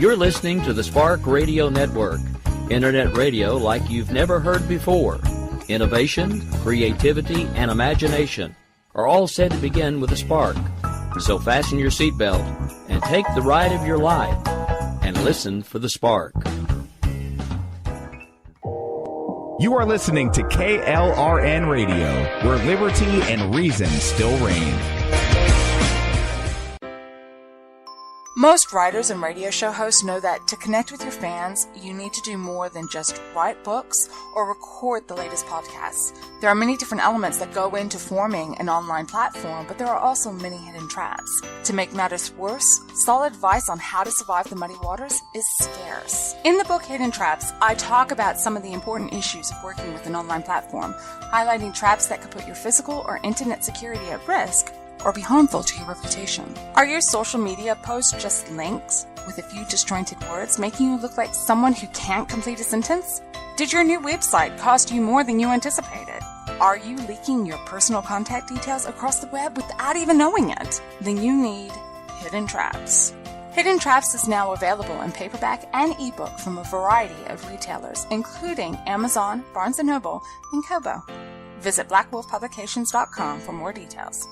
You're listening to the Spark Radio Network, Internet radio like you've never heard before. Innovation, creativity, and imagination are all said to begin with a spark. So fasten your seatbelt and take the ride of your life and listen for the spark. You are listening to KLRN Radio, where liberty and reason still reign. Most writers and radio show hosts know that to connect with your fans, you need to do more than just write books or record the latest podcasts. There are many different elements that go into forming an online platform, but there are also many hidden traps. To make matters worse, solid advice on how to survive the muddy waters is scarce. In the book Hidden Traps, I talk about some of the important issues of working with an online platform, highlighting traps that could put your physical or internet security at risk or be harmful to your reputation. Are your social media posts just links with a few disjointed words, making you look like someone who can't complete a sentence? Did your new website cost you more than you anticipated? Are you leaking your personal contact details across the web without even knowing it? Then you need Hidden Traps. Hidden Traps is now available in paperback and ebook from a variety of retailers, including Amazon, Barnes & Noble, and Kobo. Visit blackwolfpublications.com for more details.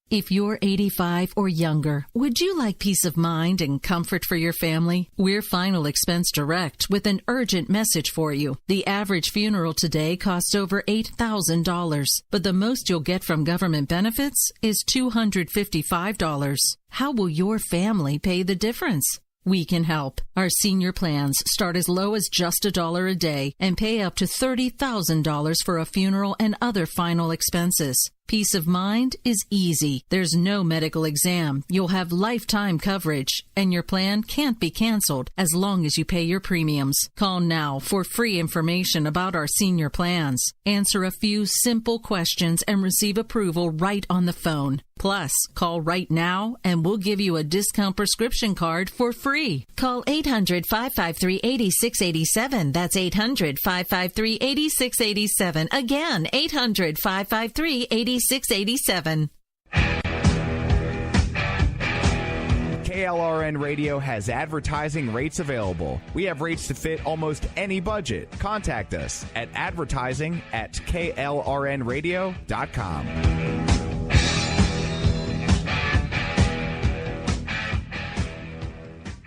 If you're 85 or younger, would you like peace of mind and comfort for your family? We're Final Expense Direct with an urgent message for you. The average funeral today costs over $8,000, but the most you'll get from government benefits is $255. How will your family pay the difference? We can help. Our senior plans start as low as just $1 a day and pay up to $30,000 for a funeral and other final expenses. Peace of mind is easy. There's no medical exam. You'll have lifetime coverage, and your plan can't be canceled as long as you pay your premiums. Call now for free information about our senior plans. Answer a few simple questions and receive approval right on the phone. Plus, call right now and we'll give you a discount prescription card for free. Call 800-553-8687. That's 800-553-8687. Again, 800-553-8687. KLRN Radio has advertising rates available. We have rates to fit almost any budget. Contact us at advertising@klrnradio.com.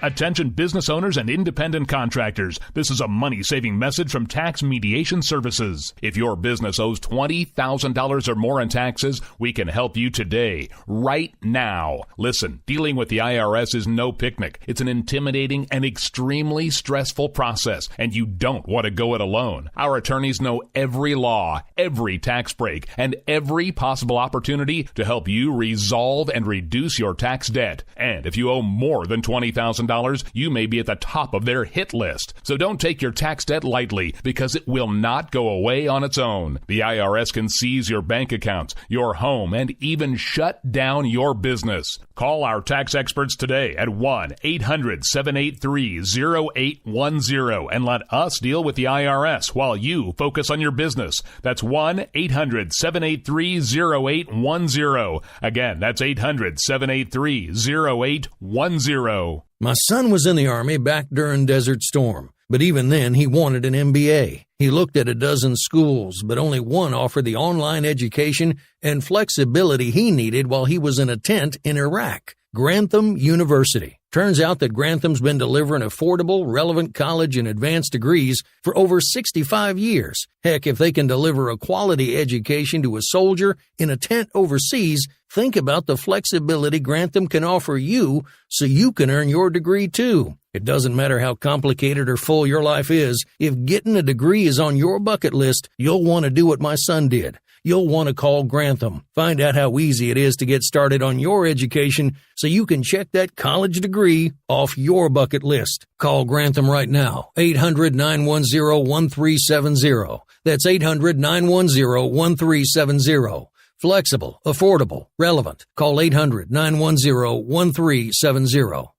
Attention business owners and independent contractors. This is a money-saving message from Tax Mediation Services. If your business owes $20,000 or more in taxes, we can help you today, right now. Listen, dealing with the IRS is no picnic. It's an intimidating and extremely stressful process, and you don't want to go it alone. Our attorneys know every law, every tax break, and every possible opportunity to help you resolve and reduce your tax debt. And if you owe more than $20,000, you may be at the top of their hit list. So don't take your tax debt lightly, because it will not go away on its own. The IRS can seize your bank accounts, your home, and even shut down your business. Call our tax experts today at 1-800-783-0810 and let us deal with the IRS while you focus on your business. That's 1-800-783-0810. Again, that's 800-783-0810. My son was in the Army back during Desert Storm, but even then he wanted an MBA. He looked at a dozen schools, but only one offered the online education and flexibility he needed while he was in a tent in Iraq. Grantham University. Turns out that Grantham's been delivering affordable, relevant college and advanced degrees for over 65 years. Heck, if they can deliver a quality education to a soldier in a tent overseas, think about the flexibility Grantham can offer you so you can earn your degree too. It doesn't matter how complicated or full your life is. If getting a degree is on your bucket list, you'll want to do what my son did. You'll want to call Grantham. Find out how easy it is to get started on your education so you can check that college degree off your bucket list. Call Grantham right now, 800-910-1370. That's 800-910-1370. Flexible, affordable, relevant. Call 800-910-1370.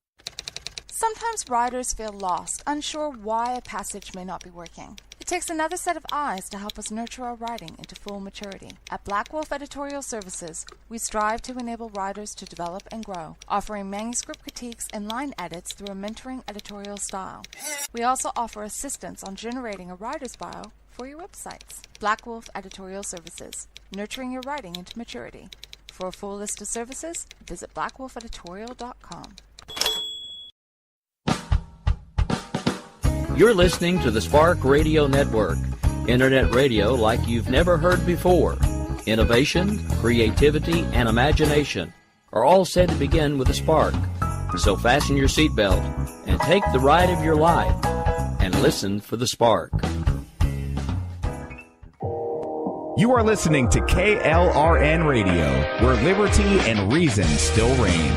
Sometimes writers feel lost, unsure why a passage may not be working. It takes another set of eyes to help us nurture our writing into full maturity. At Black Wolf Editorial Services, we strive to enable writers to develop and grow, offering manuscript critiques and line edits through a mentoring editorial style. We also offer assistance on generating a writer's bio for your websites. Black Wolf Editorial Services, nurturing your writing into maturity. For a full list of services, visit blackwolfeditorial.com. You're listening to the Spark Radio Network, Internet radio like you've never heard before. Innovation, creativity, and imagination are all said to begin with a spark. So fasten your seatbelt and take the ride of your life and listen for the spark. You are listening to KLRN Radio, where liberty and reason still reign.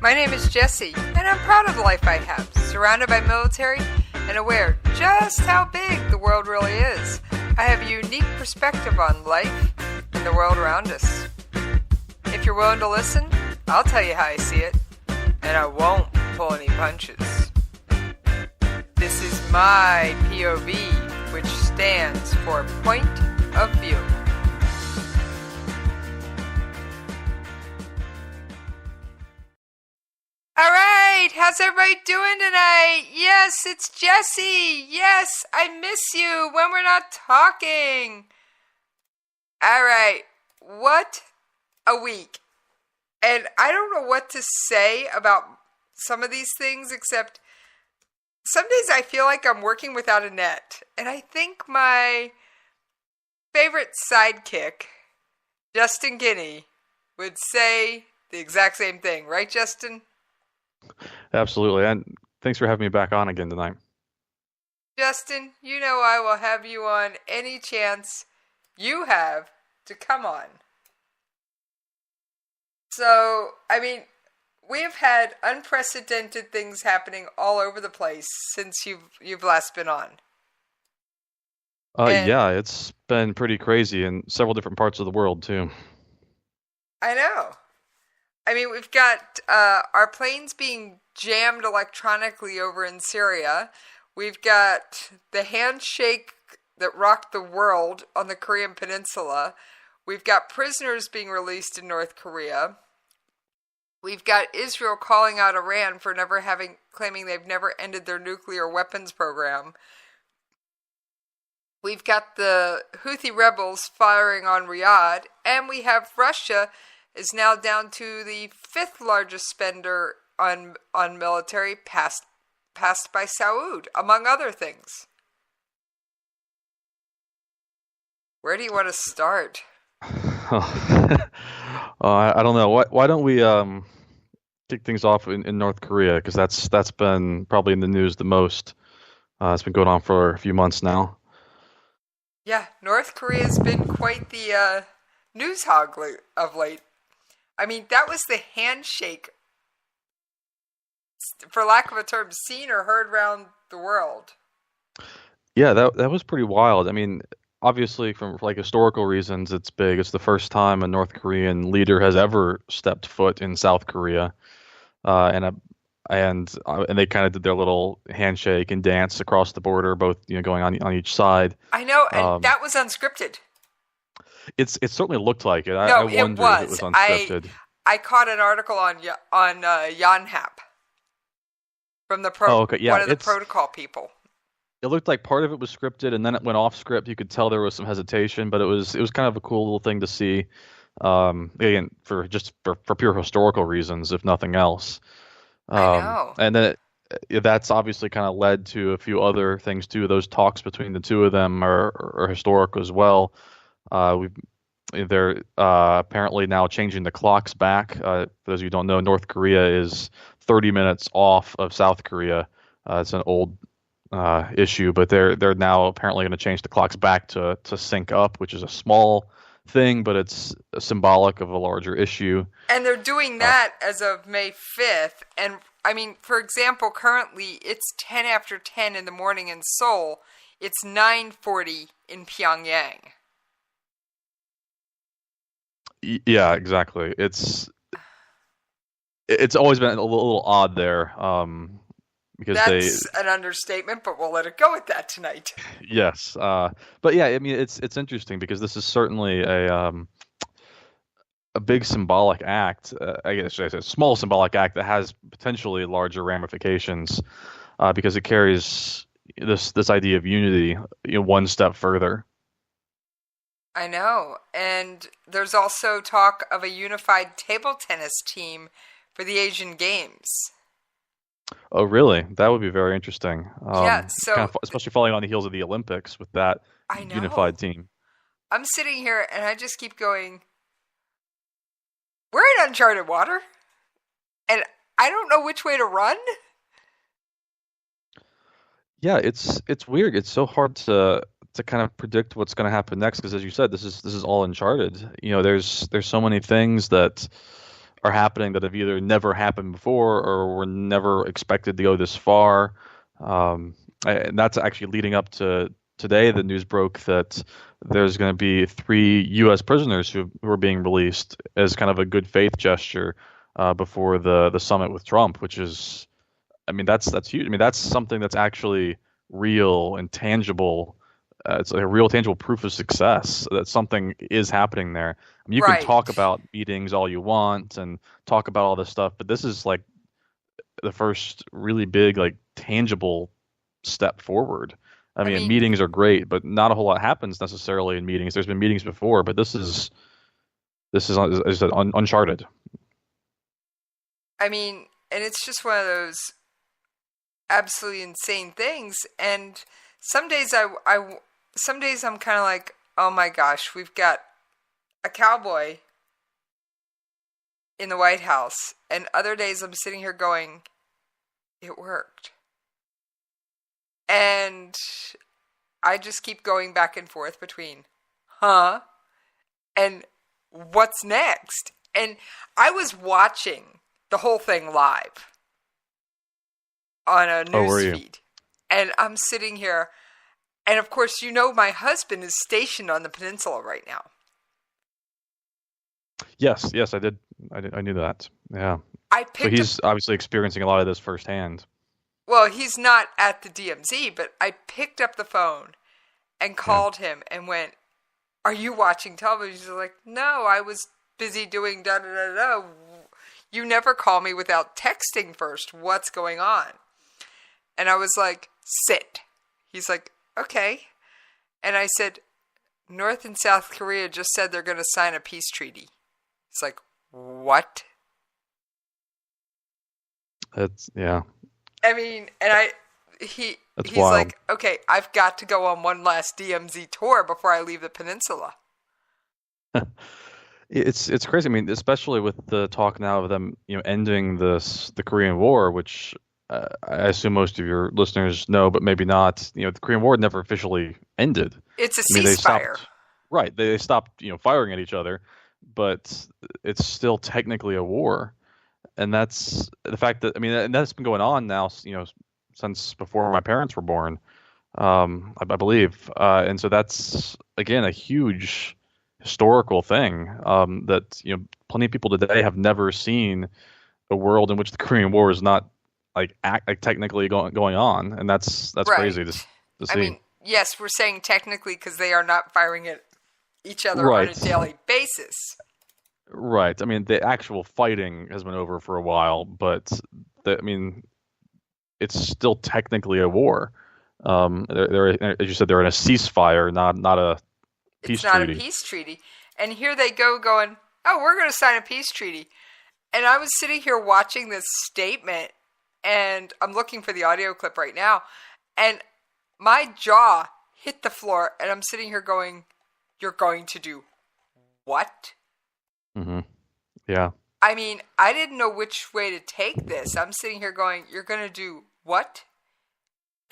My name is Jessie, and I'm proud of the life I have, surrounded by military and aware just how big the world really is. I have a unique perspective on life and the world around us. If you're willing to listen, I'll tell you how I see it, and I won't pull any punches. This is my POV, which stands for Point of View. All right, how's everybody doing tonight? Yes, it's Jessie. Yes, I miss you when we're not talking. All right, what a week. And I don't know what to say about some of these things, except some days I feel like I'm working without a net. And I think my favorite sidekick, Justin Kinney, would say the exact same thing. Right, Justin? Absolutely. And thanks for having me back on again tonight. Justin, you know I will have you on any chance you have to come on. So, I mean, we've had unprecedented things happening all over the place since you've last been on. Yeah, it's been pretty crazy in several different parts of the world, too. I know. I mean, we've got our planes being jammed electronically over in Syria. We've got the handshake that rocked the world on the Korean Peninsula. We've got prisoners being released in North Korea. We've got Israel calling out Iran for claiming they've never ended their nuclear weapons program. We've got the Houthi rebels firing on Riyadh, and we have Russia is now down to the 5th largest spender on military, passed by Saud, among other things. Where do you want to start? I don't know. Why don't we kick things off in North Korea, because that's been probably in the news the most. It's been going on for a few months now. Yeah, North Korea's been quite the news hog of late. I mean, that was the handshake, for lack of a term, seen or heard around the world. Yeah, that was pretty wild. I mean, obviously, from like historical reasons, it's big. It's the first time a North Korean leader has ever stepped foot in South Korea, and they kind of did their little handshake and dance across the border, both going on each side. I know, and that was unscripted. It certainly looked like it. No, I wondered it was. If it was unscripted. I caught an article on Yonhap from the one of the protocol people. It looked like part of it was scripted, and then it went off script. You could tell there was some hesitation, but it was kind of a cool little thing to see. Again, for pure historical reasons, if nothing else. I know. And then that's obviously kind of led to a few other things too. Those talks between the two of them are historic as well. They're apparently now changing the clocks back. For those of you who don't know, North Korea is 30 minutes off of South Korea. It's an old issue, but they're now apparently going to change the clocks back to sync up, which is a small thing, but it's symbolic of a larger issue. And they're doing that as of May 5th. And I mean, for example, currently it's 10 after 10 in the morning in Seoul. It's 9:40 in Pyongyang. Yeah, exactly. It's it's always been a little odd there, because That's an understatement, but we'll let it go at that tonight. yes, but yeah, I mean it's interesting because this is certainly a big symbolic act. I guess I say a small symbolic act that has potentially larger ramifications, because it carries this idea of unity, one step further. I know. And there's also talk of a unified table tennis team for the Asian Games. Oh, really? That would be very interesting. Yeah, so kind of, especially following on the heels of the Olympics with that I know. unified team. I'm sitting here and I just keep going, we're in uncharted water, and I don't know which way to run. Yeah, it's weird. It's so hard to kind of predict what's going to happen next because, as you said, this is all uncharted. There's so many things that are happening that have either never happened before or were never expected to go this far. And that's actually leading up to today. The news broke that there's going to be 3 U.S. prisoners who are being released as kind of a good faith gesture before the summit with Trump, which is, I mean, that's huge. I mean, that's something that's actually real and tangible. It's like a real tangible proof of success that something is happening there. I mean, you Right. can talk about meetings all you want and talk about all this stuff, but this is like the first really big, like tangible step forward. I mean, meetings are great, but not a whole lot happens necessarily in meetings. There's been meetings before, but this is as I said, uncharted. I mean, and it's just one of those absolutely insane things. And some days some days I'm kind of like, oh my gosh, we've got a cowboy in the White House. And other days I'm sitting here going, it worked. And I just keep going back and forth between, huh? And what's next? And I was watching the whole thing live on a news feed. And I'm sitting here, and of course, my husband is stationed on the peninsula right now. Yes, I did. I knew that. Yeah. So he's obviously experiencing a lot of this firsthand. Well, he's not at the DMZ, but I picked up the phone and called him and went, are you watching television? He's like, no, I was busy doing da-da-da-da. You never call me without texting first. What's going on? And I was like, sit. He's like, okay. And I said, North and South Korea just said they're going to sign a peace treaty. It's like, what? Yeah. I mean, and he's wild. like, okay, I've got to go on one last DMZ tour before I leave the peninsula. It's crazy. I mean, especially with the talk now of them, ending the Korean War, which I assume most of your listeners know, but maybe not. The Korean War never officially ended. It's a ceasefire. Right. They stopped, firing at each other, but it's still technically a war. And that's the fact that, and that's been going on now, since before my parents were born, I believe. And so that's, again, a huge historical thing that, plenty of people today have never seen a world in which the Korean War is not like technically going on. And that's right. Crazy to see. I mean, yes, we're saying technically because they are not firing at each other on a daily basis. Right. I mean, the actual fighting has been over for a while, but it's still technically a war. They're, as you said, they're in a ceasefire, not a peace treaty. It's not a peace treaty. And here they go going, oh, we're going to sign a peace treaty. And I was sitting here watching this statement, and I'm looking for the audio clip right now, and my jaw hit the floor, and I'm sitting here going, you're going to do what? Mm-hmm. Yeah. I mean, I didn't know which way to take this. I'm sitting here going, you're going to do what?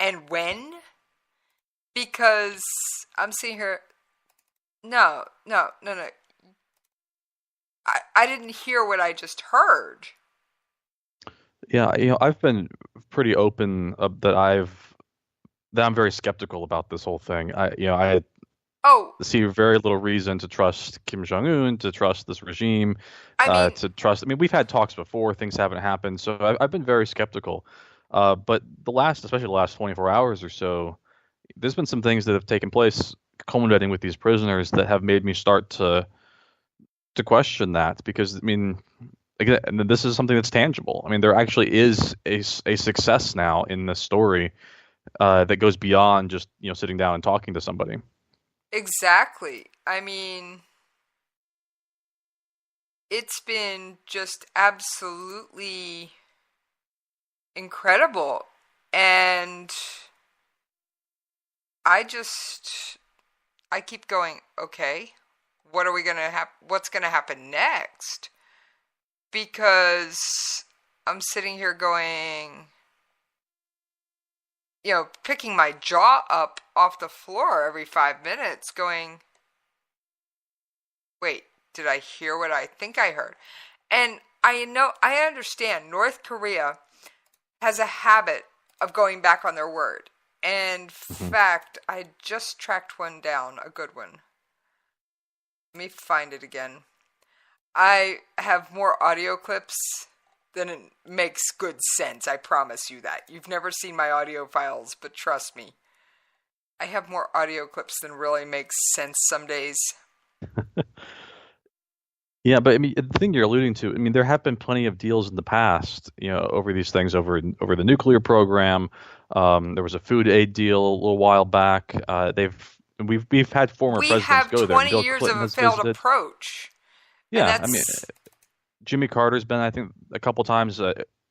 And when? Because I'm sitting here, no. I didn't hear what I just heard. Yeah, I've been pretty open that I'm very skeptical about this whole thing. see very little reason to trust Kim Jong-un, to trust this regime, to trust. I mean, we've had talks before, things haven't happened, so I've been very skeptical. But especially the last 24 hours or so, there's been some things that have taken place, culminating with these prisoners, that have made me start to question that. Because, I mean, again, and this is something that's tangible. I mean, there actually is a success now in this story that goes beyond just sitting down and talking to somebody. Exactly. I mean, it's been just absolutely incredible, and I keep going, okay, what's gonna happen next? Because I'm sitting here going, picking my jaw up off the floor every 5 minutes, going, wait, did I hear what I think I heard? And I understand North Korea has a habit of going back on their word. And in fact, I just tracked one down, a good one. Let me find it again. I have more audio clips than it makes good sense. I promise you that. You've never seen my audio files, but trust me. I have more audio clips than really makes sense some days. Yeah, but I mean, the thing you're alluding to, I mean, there have been plenty of deals in the past, over these things, over the nuclear program. There was a food aid deal a little while back. We've had former presidents go there. We have 20 years of a failed approach. Yeah, I mean, Jimmy Carter's been, I think, a couple times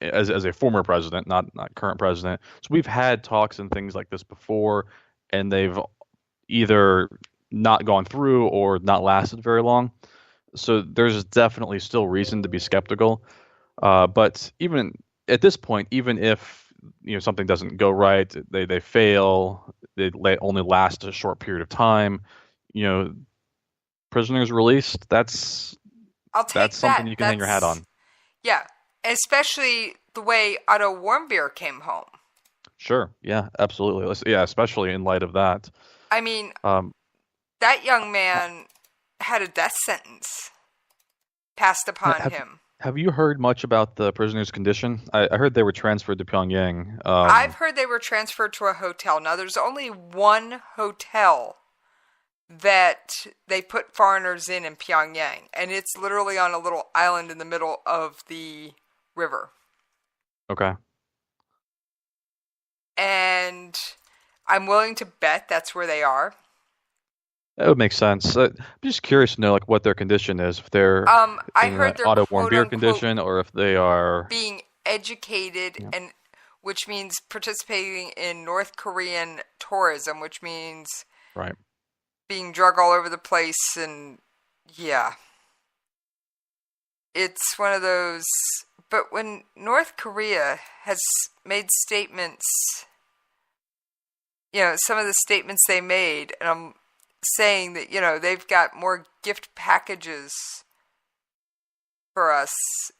as a former president, not current president. So we've had talks and things like this before, and they've either not gone through or not lasted very long. So there's definitely still reason to be skeptical. But even at this point, even if something doesn't go right, they fail, they only last a short period of time, prisoners released, that's something you can hang your hat on. Yeah, especially the way Otto Warmbier came home. Sure, yeah, absolutely. Yeah, especially in light of that. I mean, that young man had a death sentence passed upon him. Have you heard much about the prisoner's condition? I heard they were transferred to Pyongyang. I've heard they were transferred to a hotel. Now, there's only one hotel that they put foreigners in Pyongyang, and it's literally on a little island in the middle of the river. Okay. And I'm willing to bet that's where they are. That would make sense. I'm just curious to know, what their condition is. If they're I heard they're Otto Warmbier condition, or if they are being educated, and which means participating in North Korean tourism, which means right, being drug all over the place, and yeah, it's one of those. But when North Korea has made statements, some of the statements they made, and I'm saying that, they've got more gift packages for us.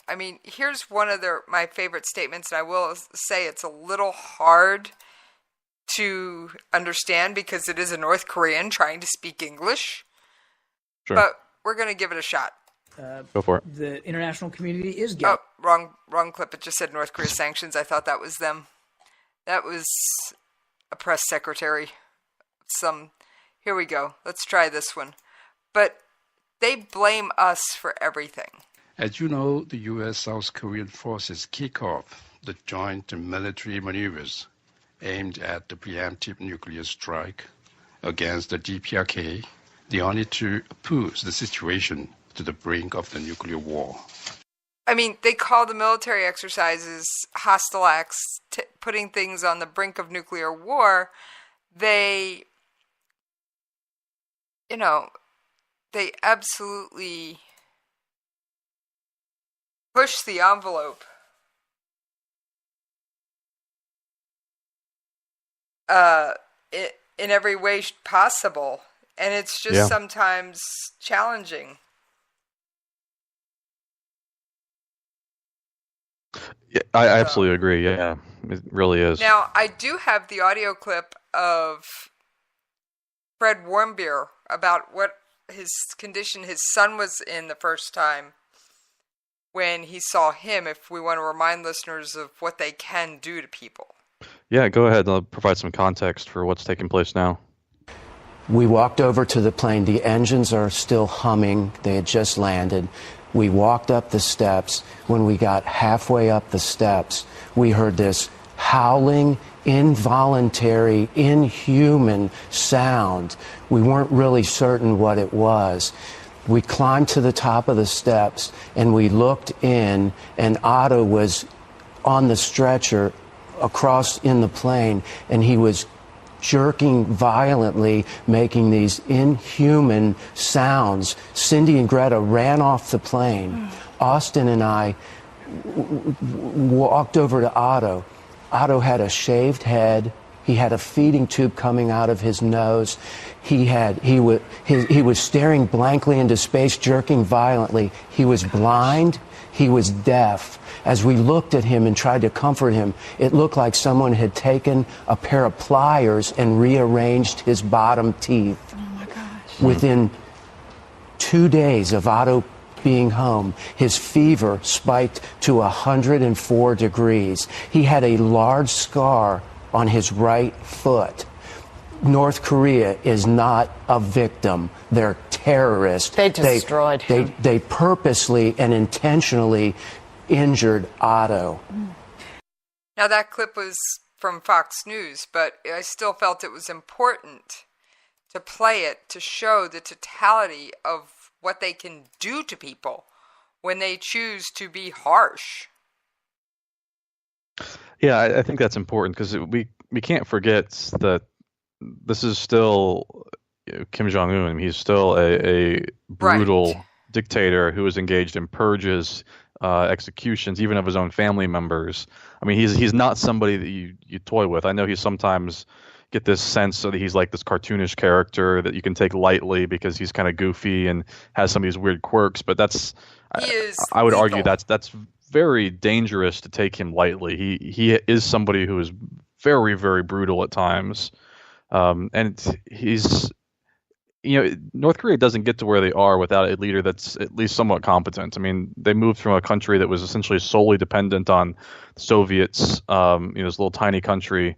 I mean, here's one of my favorite statements, and I will say it's a little hard to understand because it is a North Korean trying to speak English. Sure. But we're going to give it a shot. Go for it. The international community is getting... Oh, wrong clip. It just said North Korea sanctions. I thought that was them. That was a press secretary. Here we go. Let's try this one. But they blame us for everything. As you know, the U.S. South Korean forces kick off the joint military maneuvers aimed at the preemptive nuclear strike against the DPRK, the only to push the situation to the brink of the nuclear war. I mean, they call the military exercises hostile acts, putting things on the brink of nuclear war. They absolutely push the envelope in every way possible, and it's just sometimes challenging. Yeah, I absolutely agree. Yeah, it really is. Now, I do have the audio clip of Fred Warmbier about what his condition his son was in the first time when he saw him, if we want to remind listeners of what they can do to people. Yeah, go ahead. I'll provide some context for what's taking place now. We walked over to the plane. The engines are still humming. They had just landed. We walked up the steps. When we got halfway up the steps, we heard this howling, involuntary, inhuman sound. We weren't really certain what it was. We climbed to the top of the steps and we looked in, and Otto was on the stretcher across in the plane, and he was jerking violently, making these inhuman sounds. Cindy and Greta ran off the plane. Austin and I walked over to Otto. Otto had a shaved head. He had a feeding tube coming out of his nose. He was staring blankly into space, jerking violently. He was blind. He was deaf. As we looked at him and tried to comfort him, it looked like someone had taken a pair of pliers and rearranged his bottom teeth. Oh my gosh. Within 2 days of Otto being home, his fever spiked to 104 degrees. He had a large scar on his right foot. North Korea is not a victim. They're terrorists. They destroyed him. They purposely and intentionally injured Otto. Now that clip was from Fox News, but I still felt it was important to play it to show the totality of what they can do to people when they choose to be harsh. Yeah, I think that's important because we can't forget that this is still Kim Jong-un. He's still a brutal dictator who is engaged in purges, executions, even of his own family members. I mean, he's not somebody that you toy with. I know he sometimes get this sense that he's like this cartoonish character that you can take lightly because he's kind of goofy and has some of these weird quirks. But I would argue that's very dangerous to take him lightly. He is somebody who is very, very brutal at times, and he's. North Korea doesn't get to where they are without a leader that's at least somewhat competent. I mean, they moved from a country that was essentially solely dependent on the Soviets, this little tiny country,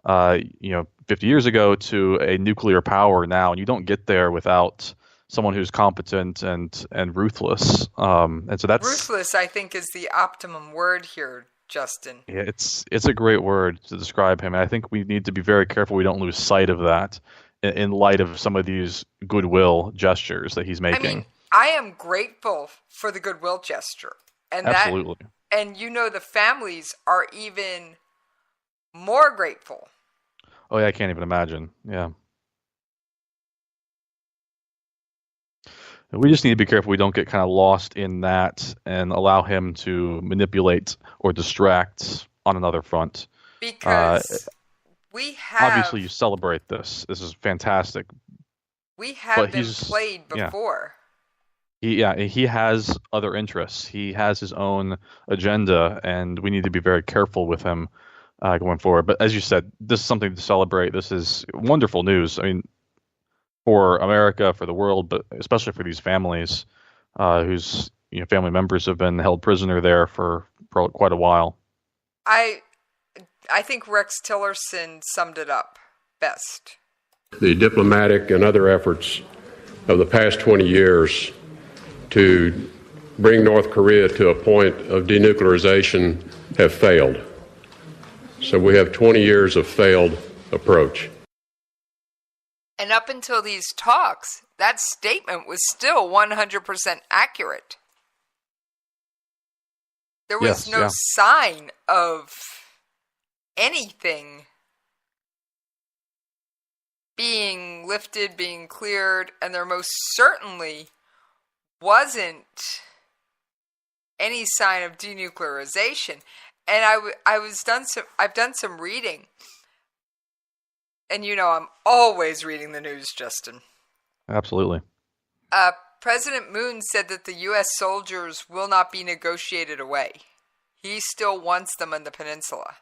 50 years ago, to a nuclear power now, and you don't get there without someone who's competent and ruthless. And so that's ruthless, I think, is the optimum word here, Justin. Yeah, it's a great word to describe him, and I think we need to be very careful we don't lose sight of that in light of some of these goodwill gestures that he's making. I mean, I am grateful for the goodwill gesture. And absolutely. And the families are even more grateful. Oh, yeah, I can't even imagine. Yeah. We just need to be careful we don't get kind of lost in that and allow him to manipulate or distract on another front. Because we have... Obviously, you celebrate this. This is fantastic. We have been played before. Yeah. He has other interests. He has his own agenda, and we need to be very careful with him going forward. But as you said, this is something to celebrate. This is wonderful news. I mean, for America, for the world, but especially for these families whose family members have been held prisoner there for quite a while. I think Rex Tillerson summed it up best. The diplomatic and other efforts of the past 20 years to bring North Korea to a point of denuclearization have failed. So we have 20 years of failed approach. And up until these talks, that statement was still 100% accurate. There was no sign of anything being lifted, being cleared, and there most certainly wasn't any sign of denuclearization. And I've done some reading, and I'm always reading the news, Justin. Absolutely. President Moon said that the U.S. soldiers will not be negotiated away. He still wants them on the peninsula.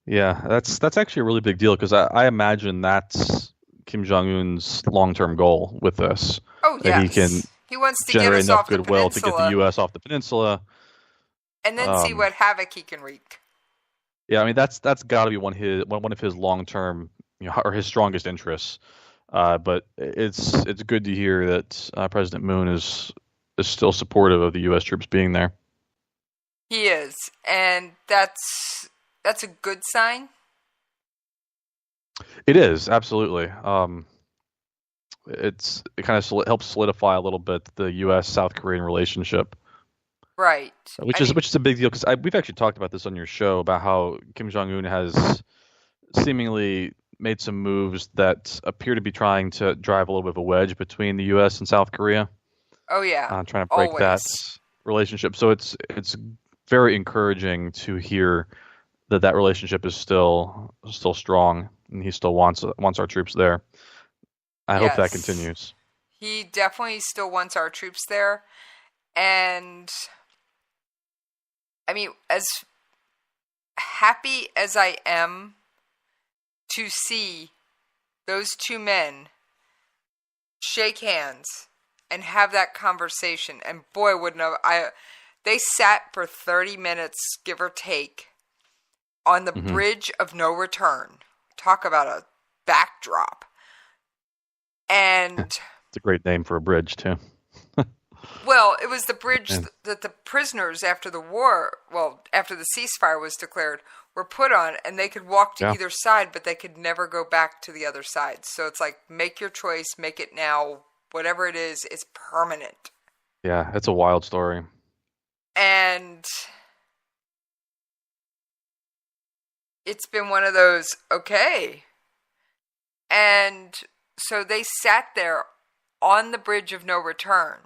Yeah, that's actually a really big deal because I imagine that's Kim Jong-un's long-term goal with this. Oh, that yes. he can He wants to get generate us enough off the goodwill to peninsula. get the U.S. off the peninsula. And then see what havoc he can wreak. Yeah, I mean that's got to be one of his long-term, or his strongest interests. But it's good to hear that President Moon is still supportive of the U.S. troops being there. He is, and that's a good sign. It is, absolutely. It kind of helps solidify a little bit the U.S.-South Korean relationship. Right. Which is a big deal, because we've actually talked about this on your show about how Kim Jong-un has seemingly made some moves that appear to be trying to drive a little bit of a wedge between the U.S. and South Korea. Oh, yeah. Trying to break that relationship. So it's very encouraging to hear that relationship is still strong, and he still wants our troops there. I hope that continues. He definitely still wants our troops there. And I mean, as happy as I am to see those two men shake hands and have that conversation, and boy, they sat for 30 minutes, give or take, on the bridge of no return. Talk about a backdrop. And it's a great name for a bridge, too. Well, it was the bridge that the prisoners after the ceasefire was declared, were put on, and they could walk to either side, but they could never go back to the other side. So it's like, make your choice, make it now. Whatever it is, it's permanent. Yeah, it's a wild story. And it's been one of those, okay. And so they sat there on the bridge of no return,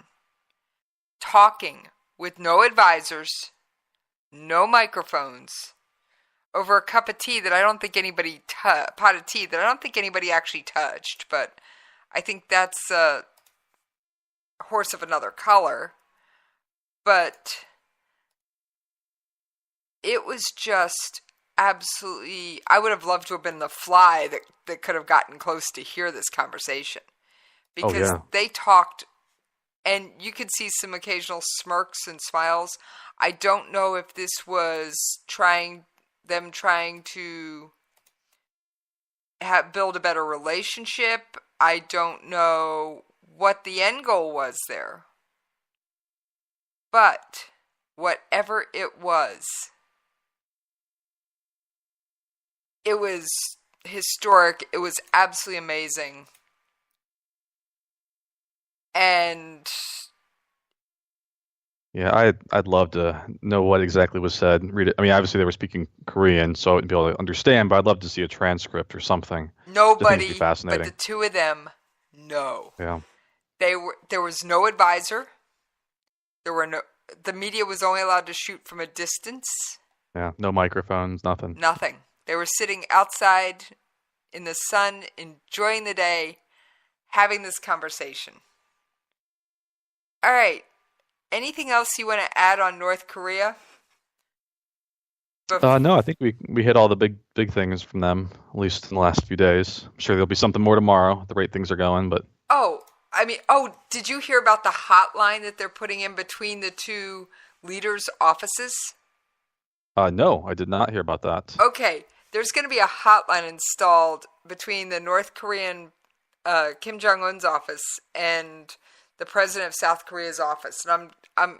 talking with no advisors, no microphones, over a cup of tea that I don't think anybody pot of tea that I don't think anybody actually touched, but I think that's a horse of another color. But it was just absolutely, I would have loved to have been the fly that could have gotten close to hear this conversation, because they talked. And you could see some occasional smirks and smiles. I don't know if this was trying to build a better relationship. I don't know what the end goal was there. But whatever it was historic. It was absolutely amazing. And yeah, I'd love to know what exactly was said. Read it. I mean, obviously they were speaking Korean, so I wouldn't be able to understand. But I'd love to see a transcript or something. Nobody, but fascinating. the two of them, no. Yeah. There was no advisor. The media was only allowed to shoot from a distance. Yeah, no microphones, nothing. Nothing. They were sitting outside in the sun, enjoying the day, having this conversation. All right. Anything else you want to add on North Korea? No, I think we hit all the big things from them, at least in the last few days. I'm sure there'll be something more tomorrow at the rate things are going, but... did you hear about the hotline that they're putting in between the two leaders' offices? No, I did not hear about that. Okay, there's going to be a hotline installed between the North Korean Kim Jong-un's office and the president of South Korea's office. And I'm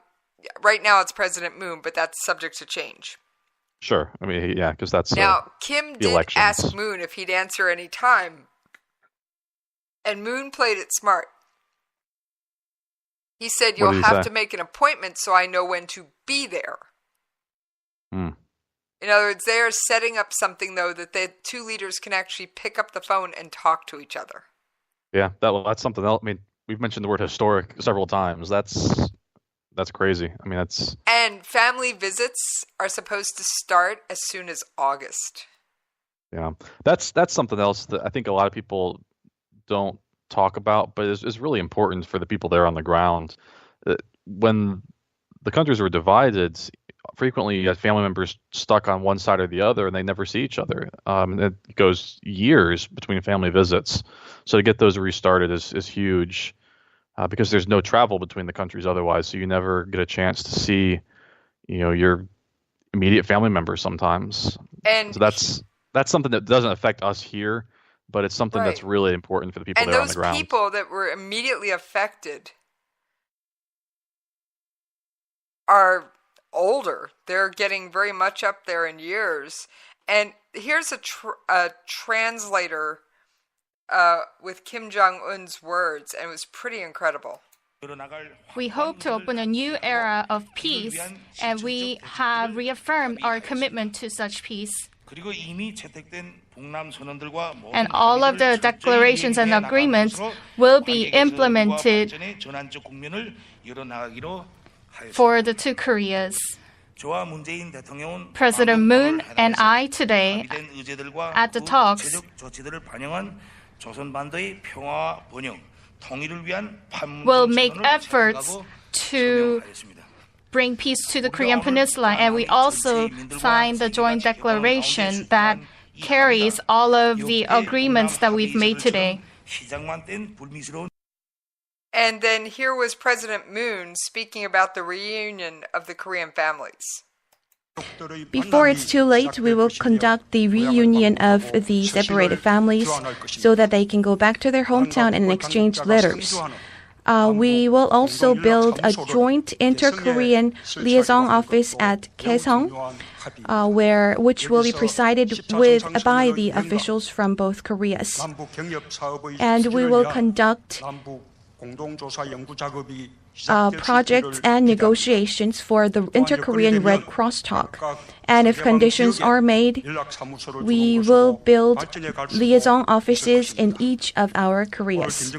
right now it's President Moon, but that's subject to change. Sure. I mean, yeah, because that's now Kim did elections. ask Moon if he'd answer any time, and Moon played it smart. He said, "You'll have to make an appointment so I know when to be there." Hmm. In other words, they are setting up something, though, that the two leaders can actually pick up the phone and talk to each other. Yeah, that's something else. I mean, we've mentioned the word historic several times. That's crazy. I mean, And family visits are supposed to start as soon as August. Yeah, that's something else that I think a lot of people don't talk about, but is really important for the people there on the ground. When the countries were divided, frequently you have family members stuck on one side or the other, and they never see each other. And it goes years between family visits. So to get those restarted is huge, because there's no travel between the countries otherwise. So you never get a chance to see, your immediate family members sometimes. And so that's something that doesn't affect us here, but it's something that's really important for the people there on the ground. And those people that were immediately affected are older. They're getting very much up there in years. And here's a translator with Kim Jong-un's words, and it was pretty incredible. We hope to open a new era of peace, and we have reaffirmed our commitment to such peace. And all of the declarations and agreements will be implemented for the two Koreas. President Moon and I today at the talks will make efforts to bring peace to the Korean Peninsula, and we also signed the joint declaration that carries all of the agreements that we've made today. And then here was President Moon speaking about the reunion of the Korean families. Before it's too late, we will conduct the reunion of the separated families so that they can go back to their hometown and exchange letters. We will also build a joint inter-Korean liaison office at Kaesong, which will be presided by the officials from both Koreas. And we will conduct projects and negotiations for the Inter-Korean Red Cross talk. And if conditions are made, we will build liaison offices in each of our Koreas.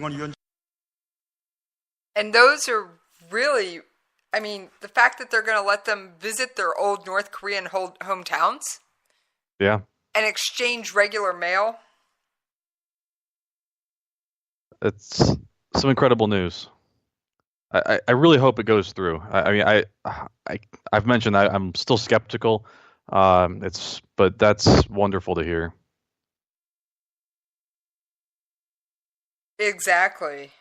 And those are really, the fact that they're going to let them visit their old North Korean hometowns. Yeah. And exchange regular mail. It's some incredible news. I really hope it goes through. I've mentioned I'm still skeptical. But that's wonderful to hear. Exactly.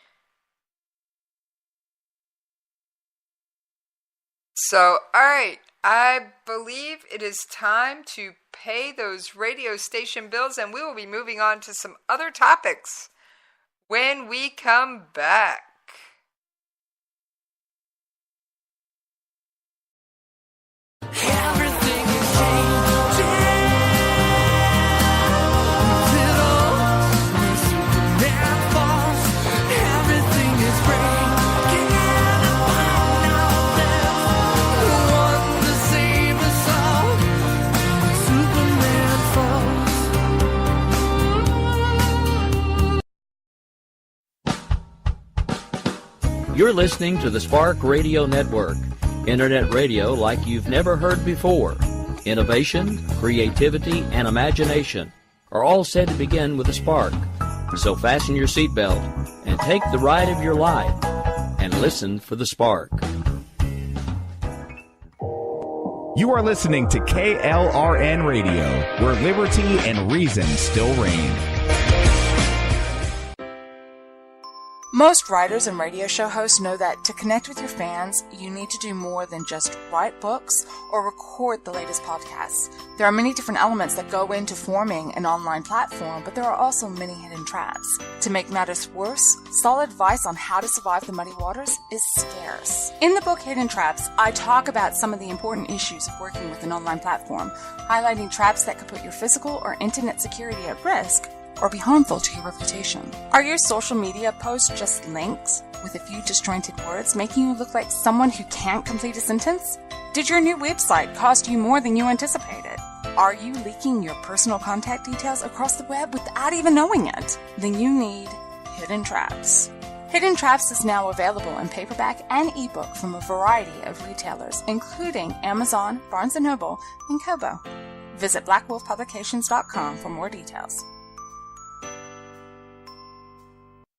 So, all right, I believe it is time to pay those radio station bills, and we will be moving on to some other topics when we come back. Everything is changing. Superman falls. Everything is breaking apart now. There's one to save us all. Superman falls. You're listening to the Spark Radio Network. Internet radio like you've never heard before. Innovation, creativity, and imagination are all said to begin with a spark. So fasten your seatbelt and take the ride of your life and listen for the spark. You are listening to KLRN Radio, where liberty and reason still reign. Most writers and radio show hosts know that to connect with your fans, you need to do more than just write books or record the latest podcasts. There are many different elements that go into forming an online platform, but there are also many hidden traps. To make matters worse, solid advice on how to survive the muddy waters is scarce. In the book Hidden Traps, I talk about some of the important issues of working with an online platform, highlighting traps that could put your physical or internet security at risk or be harmful to your reputation. Are your social media posts just links with a few disjointed words, making you look like someone who can't complete a sentence? Did your new website cost you more than you anticipated? Are you leaking your personal contact details across the web without even knowing it? Then you need Hidden Traps. Hidden Traps is now available in paperback and ebook from a variety of retailers, including Amazon, Barnes & Noble, and Kobo. Visit blackwolfpublications.com for more details.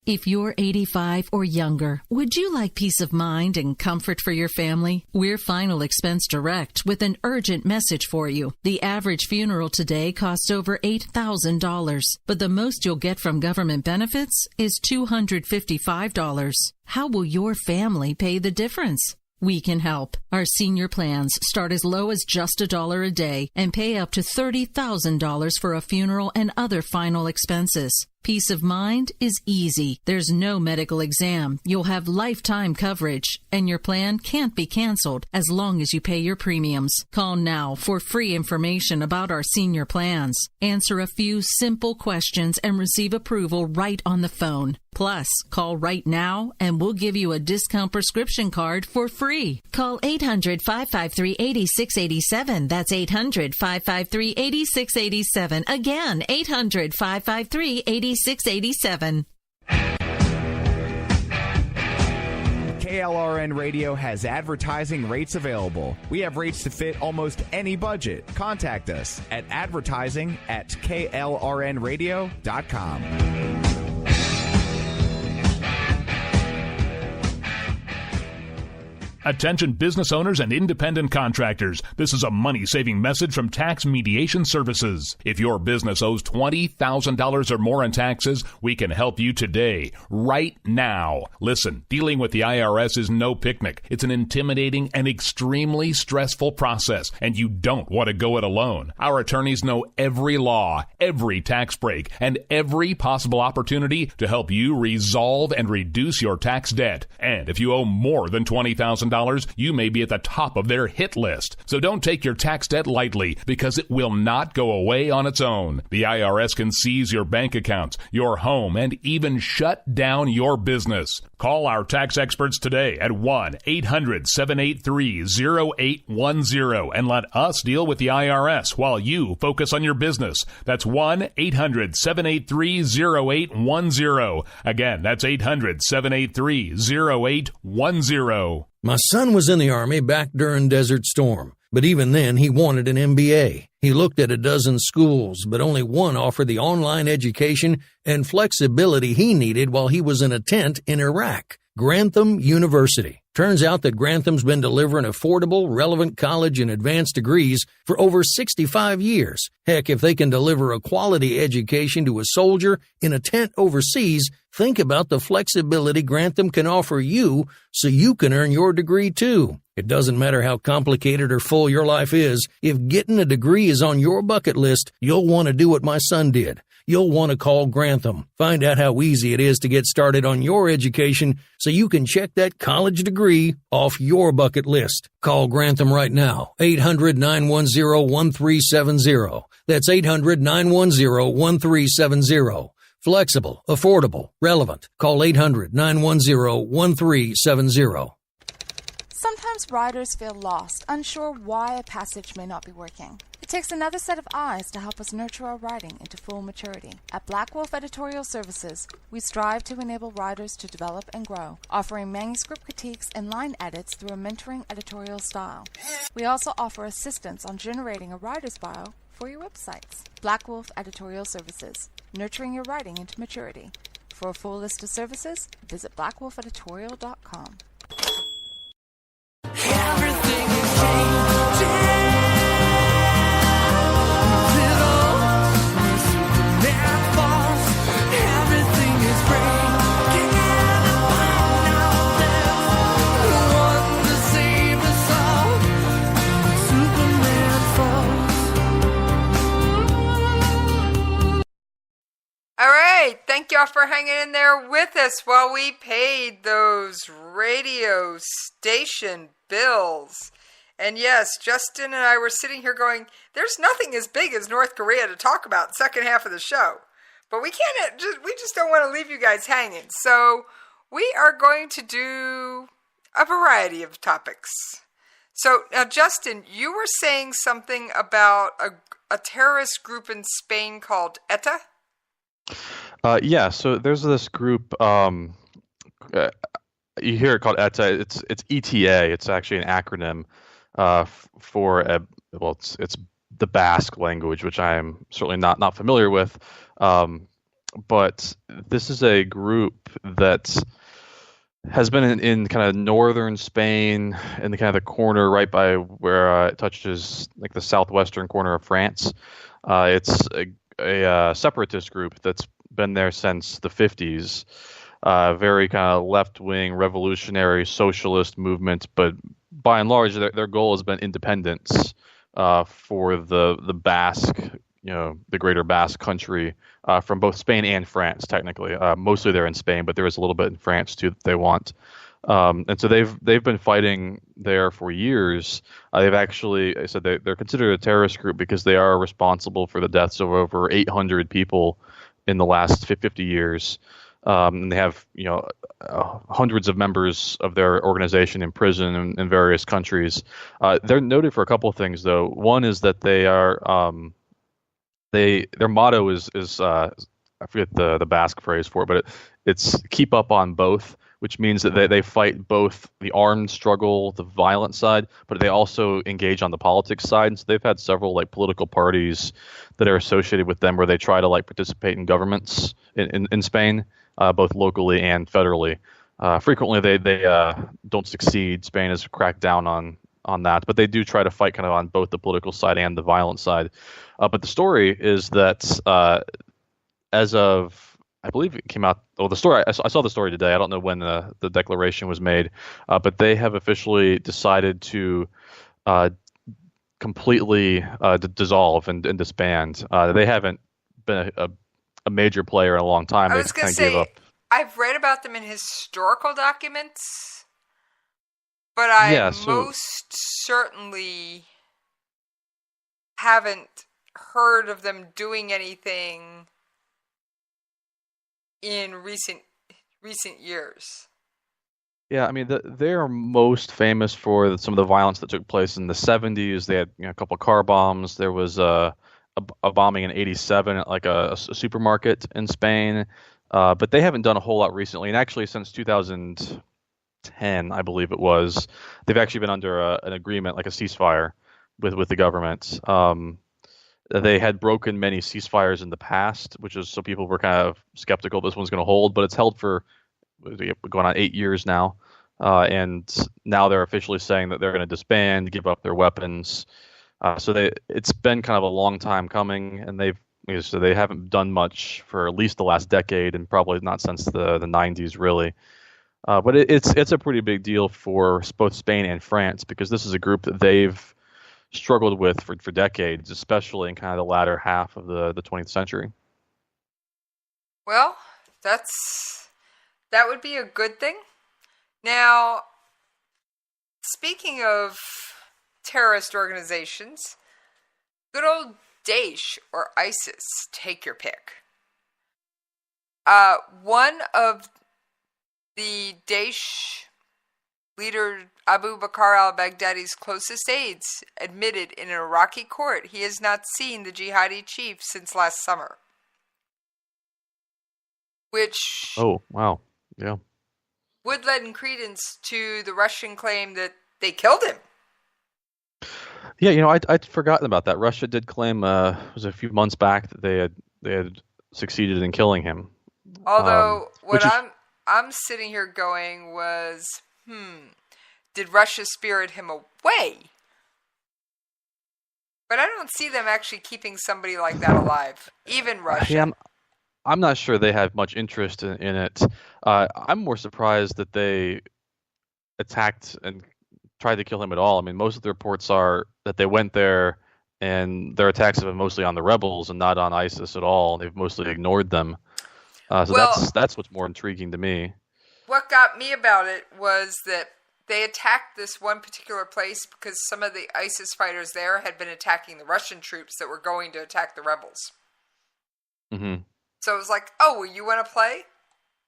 If you're 85 or younger, would you like peace of mind and comfort for your family? We're Final Expense Direct with an urgent message for you. The average funeral today costs over $8,000, but the most you'll get from government benefits is $255. How will your family pay the difference? We can help. Our senior plans start as low as just $1 a day and pay up to $30,000 for a funeral and other final expenses. Peace of mind is easy. There's no medical exam. You'll have lifetime coverage, and your plan can't be canceled as long as you pay your premiums. Call now for free information about our senior plans. Answer a few simple questions and receive approval right on the phone. Plus, call right now and we'll give you a discount prescription card for free. Call 800-553-8687. That's 800-553-8687. Again, 800-553-8687. KLRN Radio has advertising rates available. We have rates to fit almost any budget. Contact us at advertising@klrnradio.com. Attention business owners and independent contractors. This is a money-saving message from Tax Mediation Services. If your business owes $20,000 or more in taxes, we can help you today, right now. Listen, dealing with the IRS is no picnic. It's an intimidating and extremely stressful process, and you don't want to go it alone. Our attorneys know every law, every tax break, and every possible opportunity to help you resolve and reduce your tax debt. And if you owe more than $20,000, you may be at the top of their hit list. So don't take your tax debt lightly, because it will not go away on its own. The IRS can seize your bank accounts, your home, and even shut down your business. Call our tax experts today at 1-800-783-0810 and let us deal with the IRS while you focus on your business. That's 1-800-783-0810. Again, that's 800-783-0810. My son was in the Army back during Desert Storm, but even then he wanted an MBA. He looked at a dozen schools, but only one offered the online education and flexibility he needed while he was in a tent in Iraq. Grantham University. Turns out that Grantham's been delivering affordable, relevant college and advanced degrees for over 65 years. Heck, if they can deliver a quality education to a soldier in a tent overseas, think about the flexibility Grantham can offer you so you can earn your degree too. It doesn't matter how complicated or full your life is. If getting a degree is on your bucket list, you'll want to do what my son did. You'll want to call Grantham. Find out how easy it is to get started on your education so you can check that college degree off your bucket list. Call Grantham right now. 800-910-1370. That's 800-910-1370. Flexible, affordable, relevant. Call 800-910-1370. Sometimes riders feel lost, unsure why a passage may not be working. It takes another set of eyes to help us nurture our writing into full maturity. At Black Wolf Editorial Services, we strive to enable writers to develop and grow, offering manuscript critiques and line edits through a mentoring editorial style. We also offer assistance on generating a writer's bio for your websites. Black Wolf Editorial Services, nurturing your writing into maturity. For a full list of services, visit blackwolfeditorial.com. Everything is changing. Little Superman falls. Everything is breaking apart now. There's one to save us all. Superman falls. All right, thank y'all for hanging in there with us while we paid those radio station bills. And yes, Justin and I were sitting here going, there's nothing as big as North Korea to talk about second half of the show. But we just don't want to leave you guys hanging. So we are going to do a variety of topics. So now, Justin, you were saying something about a terrorist group in Spain called ETA? Yeah, so there's this group, you hear it called ETA. It's ETA. It's actually an acronym for it's the Basque language, which I am certainly not familiar with. but this is a group that has been in kind of northern Spain, in the kind of the corner right by where it touches like the southwestern corner of France. It's a separatist group that's been there since the 50s. Very kind of left-wing, revolutionary, socialist movement, but by and large, their goal has been independence for the Basque, the Greater Basque country, from both Spain and France. Technically, mostly they're in Spain, but there is a little bit in France too that they want. And so they've been fighting there for years. They've actually, I said they're considered a terrorist group because they are responsible for the deaths of over 800 people in the last 50 years. And they have, hundreds of members of their organization in prison in various countries. They're noted for a couple of things, though. One is that they are, their motto is I forget the Basque phrase for it, but it's keep up on both, which means that they fight both the armed struggle, the violent side, but they also engage on the politics side. And so they've had several like political parties that are associated with them where they try to like participate in governments in Spain. Both locally and federally. Frequently, they don't succeed. Spain has cracked down on that, but they do try to fight kind of on both the political side and the violent side. But the story is that as of, I believe it came out. Oh, the story I saw the story today. I don't know when the declaration was made, but they have officially decided to completely dissolve and disband. They haven't been a major player in a long time. I was going to say, I've read about them in historical documents, but I most certainly haven't heard of them doing anything in recent years. Yeah, I mean, they are most famous for some of the violence that took place in the 70s. They had a couple of car bombs. There was a bombing in '87 at like a supermarket in Spain, but they haven't done a whole lot recently. And actually, since 2010, I believe it was, they've actually been under an agreement, like a ceasefire, with the government. They had broken many ceasefires in the past, which is so people were kind of skeptical this one's going to hold. But it's held for going on 8 years now, and now they're officially saying that they're going to disband, give up their weapons. So it's been kind of a long time coming, and they haven't done much for at least the last decade, and probably not since the 90s, really. But it's a pretty big deal for both Spain and France because this is a group that they've struggled with for decades, especially in kind of the latter half of the 20th century. Well, that would be a good thing. Now, speaking of terrorist organizations, good old Daesh or ISIS, take your pick. One of the Daesh leader Abu Bakr al-Baghdadi's closest aides admitted in an Iraqi court he has not seen the jihadi chief since last summer. Which oh wow, yeah, would lend credence to the Russian claim that they killed him. Yeah, I'd forgotten about that. Russia did claim it was a few months back that they had succeeded in killing him. Although what I'm sitting here going was, did Russia spirit him away? But I don't see them actually keeping somebody like that alive, even Russia. Yeah, I'm not sure they have much interest in it. I'm more surprised that they attacked and tried to kill him at all. I mean, most of the reports are that they went there and their attacks have been mostly on the rebels and not on ISIS at all. They've mostly ignored them. That's what's more intriguing to me. What got me about it was that they attacked this one particular place because some of the ISIS fighters there had been attacking the Russian troops that were going to attack the rebels. Mm-hmm. So it was like, oh, well, you want to play?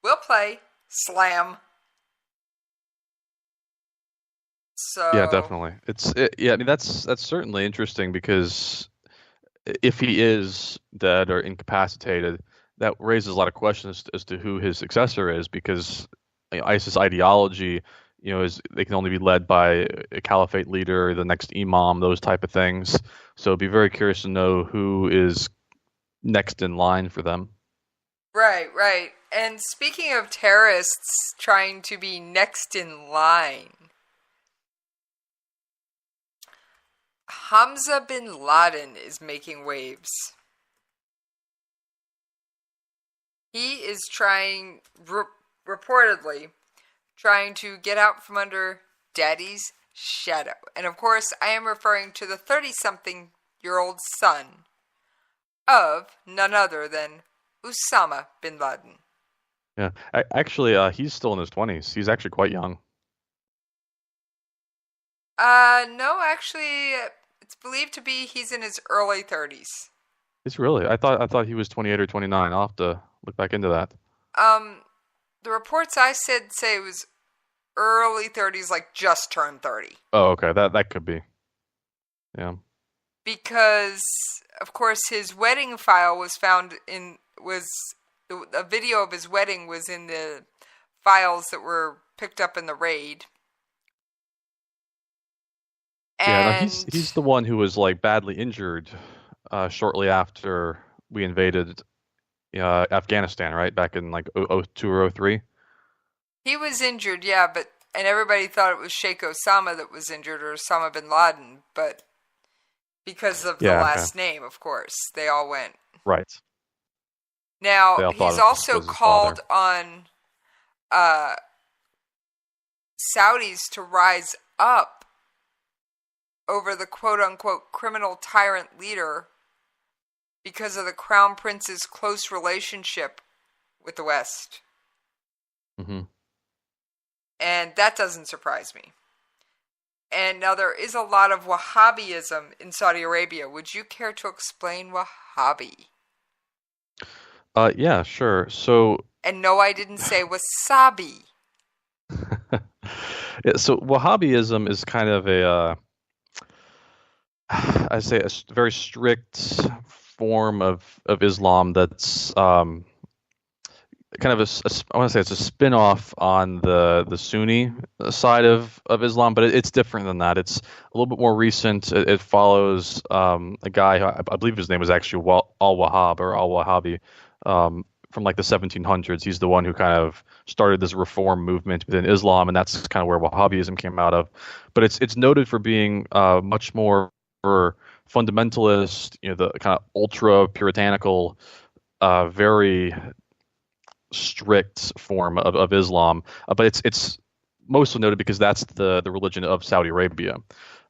We'll play. Slam. So yeah, definitely. I mean, that's certainly interesting because if he is dead or incapacitated, that raises a lot of questions as to who his successor is because ISIS ideology, is they can only be led by a caliphate leader, the next imam, those type of things. So it'd be very curious to know who is next in line for them. Right, right. And speaking of terrorists trying to be next in line, Hamza bin Laden is making waves. He is reportedly trying to get out from under Daddy's shadow. And of course, I am referring to the 30-something-year-old son of none other than Osama bin Laden. Yeah, actually, he's still in his 20s. He's actually quite young. No, actually, it's believed to be he's in his early 30s. It's really? I thought he was 28 or 29. I'll have to look back into that. The reports I said say it was early 30s, like just turned 30. Oh, okay. That could be. Yeah. Because, of course, his wedding file was a video of his wedding was in the files that were picked up in the raid. Yeah, no, he's the one who was like badly injured shortly after we invaded Afghanistan, right? Back in like 2002 or 2003. He was injured, yeah, and everybody thought it was Sheikh Osama that was injured, or Osama bin Laden, but because of the last name, of course, they all went. Right. Now, he's also called on Saudis to rise up over the quote-unquote criminal tyrant leader because of the Crown Prince's close relationship with the West. Mm-hmm. And that doesn't surprise me. And now there is a lot of Wahhabism in Saudi Arabia. Would you care to explain Wahhabi? Yeah, sure. So. And no, I didn't say wasabi. Yeah, so Wahhabism is kind of a very strict form of Islam that's kind of I want to say it's a spin-off on the Sunni side of Islam, but it's different than that. It's a little bit more recent. It follows a guy who I believe his name was actually Al-Wahhab or Al-Wahhabi from like the 1700s. He's the one who kind of started this reform movement within Islam, and that's kind of where Wahhabism came out of. But it's noted for being much more fundamentalist, the kind of ultra puritanical, very strict form of Islam, but it's mostly noted because that's the religion of Saudi Arabia.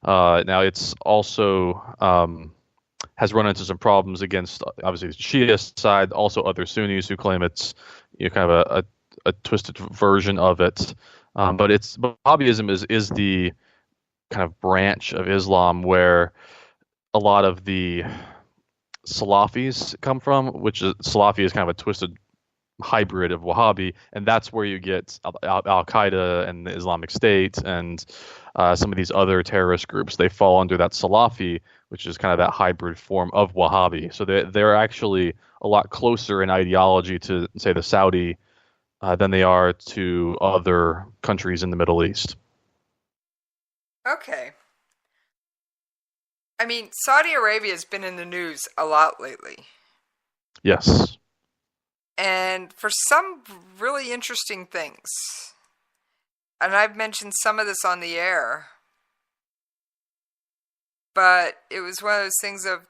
Now it's also has run into some problems against obviously the Shia side, also other Sunnis who claim it's kind of a twisted version of it. But Wahhabism is the kind of branch of Islam where a lot of the Salafis come from, which Salafi is kind of a twisted hybrid of Wahhabi, and that's where you get Al-Qaeda and the Islamic State and some of these other terrorist groups. They fall under that Salafi, which is kind of that hybrid form of Wahhabi. So they're actually a lot closer in ideology to, say, the Saudi than they are to other countries in the Middle East. Okay. I mean, Saudi Arabia has been in the news a lot lately. Yes. And for some really interesting things. And I've mentioned some of this on the air. But it was one of those things of,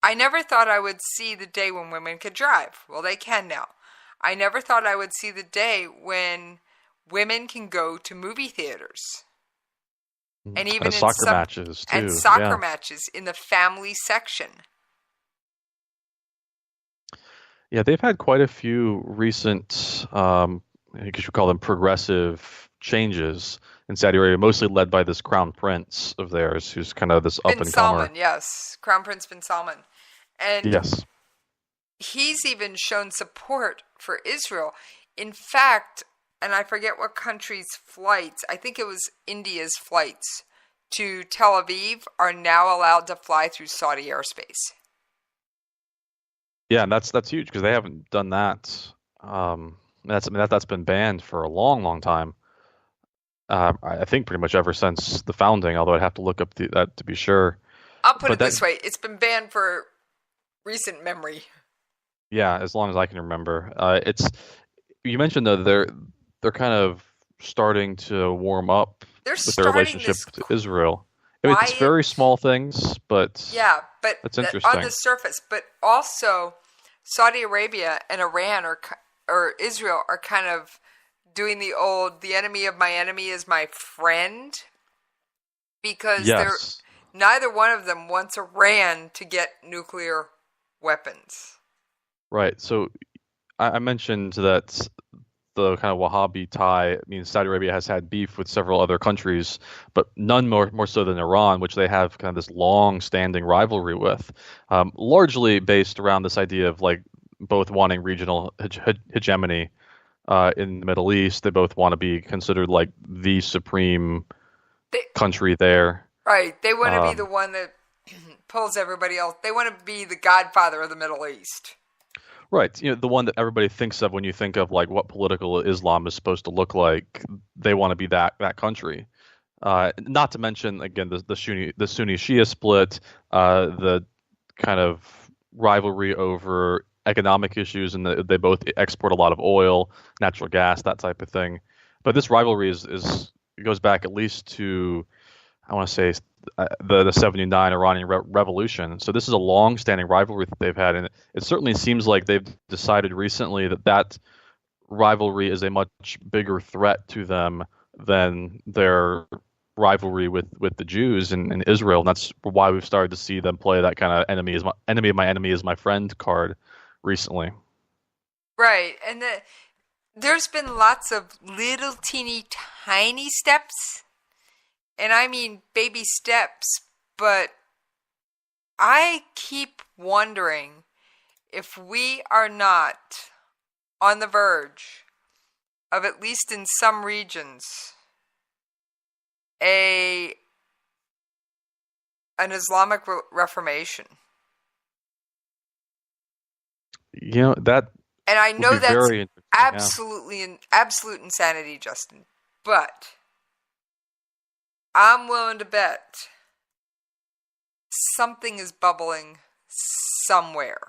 I never thought I would see the day when women could drive. Well, they can now. I never thought I would see the day when women can go to movie theaters. And even in soccer matches, too. And soccer matches in the family section. Yeah, they've had quite a few recent, I guess you call them progressive changes in Saudi Arabia, mostly led by this Crown Prince of theirs, who's kind of this up-and-comer. Bin Salman, yes. Crown Prince bin Salman. And yes. He's even shown support for Israel. In fact, and I forget what country's flights, I think it was India's flights to Tel Aviv are now allowed to fly through Saudi airspace. Yeah, and that's huge because they haven't done that. That's been banned for a long, long time. I think pretty much ever since the founding. Although I'd have to look up that to be sure. I'll put it this way: it's been banned for recent memory. Yeah, as long as I can remember. It's you mentioned though they're kind of starting to warm up They're with their starting relationship this to Israel. I mean, it's quiet. very small things, but Yeah, but it's on the interesting. surface, but also Saudi Arabia and Iran or Israel are kind of doing the enemy of my enemy is my friend, because Yes, neither one of them wants Iran to get nuclear weapons. right. So I mentioned that the kind of Wahhabi tie. I mean, Saudi Arabia has had beef with several other countries, but none more so than Iran, which they have kind of this long-standing rivalry with, largely based around this idea of like both wanting regional hegemony in the Middle East. They both want to be considered like the supreme They, country there. right, they want to be the Um, one that pulls everybody else. They want to be the godfather of the Middle East. Right. The one that everybody thinks of when you think of like what political Islam is supposed to look like. They want to be that country. Not to mention again the Sunni Shia split, the kind of rivalry over economic issues, and they both export a lot of oil, natural gas, that type of thing. But this rivalry is it goes back at least to I want to say the 79 Iranian Revolution. So this is a long-standing rivalry that they've had, and it certainly seems like they've decided recently that rivalry is a much bigger threat to them than their rivalry with the Jews in Israel. And that's why we've started to see them play that kind of enemy of my enemy is my friend card recently. Right, and there's been lots of little teeny tiny steps, and I mean baby steps, but I keep wondering if we are not on the verge of, at least in some regions, an Islamic Reformation. That And I would know be that's very interesting. absolute insanity, Justin, but I'm willing to bet something is bubbling somewhere.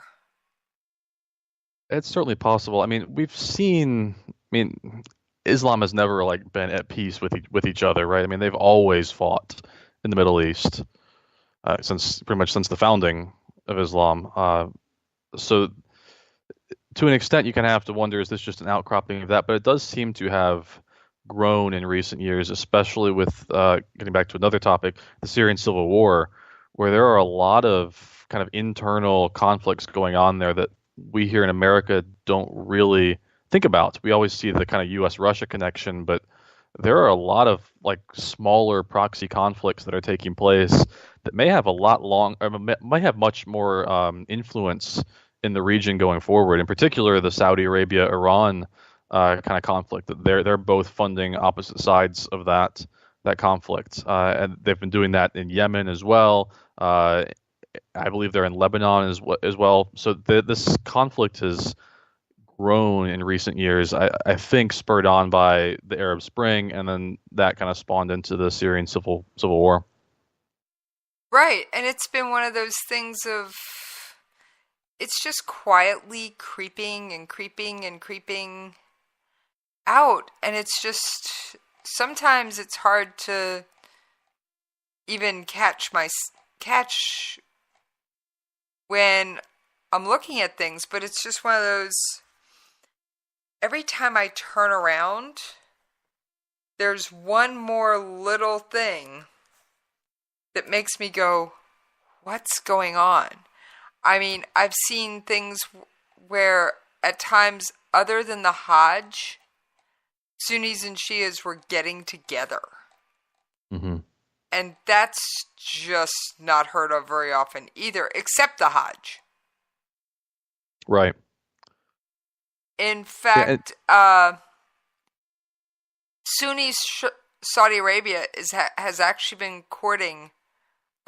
It's certainly possible. I mean, we've seen. I mean, Islam has never like been at peace with each other, right? I mean, they've always fought in the Middle East since pretty much since the founding of Islam. So, to an extent, you kind of have to wonder: is this just an outcropping of that? But it does seem to have grown in recent years, especially with getting back to another topic, the Syrian civil war, where there are a lot of kind of internal conflicts going on there that we here in America don't really think about. We always see the kind of U.S.-Russia connection, but there are a lot of like smaller proxy conflicts that are taking place that may have might have much more influence in the region going forward. In particular, the Saudi Arabia-Iran kind of conflict. They're both funding opposite sides of that conflict, and they've been doing that in Yemen as well. I believe they're in Lebanon as well. So this conflict has grown in recent years. I think spurred on by the Arab Spring, and then that kind of spawned into the Syrian civil war. Right, and it's been one of those things of it's just quietly creeping and creeping and creeping out, and it's just sometimes it's hard to even catch when I'm looking at things, but it's just one of those, every time I turn around, there's one more little thing that makes me go, what's going on? I mean, I've seen things where at times, other than the Hajj, Sunnis and Shias were getting together. Mm-hmm. And that's just not heard of very often either, except the Hajj. Right. In fact, Sunni Saudi Arabia has actually been courting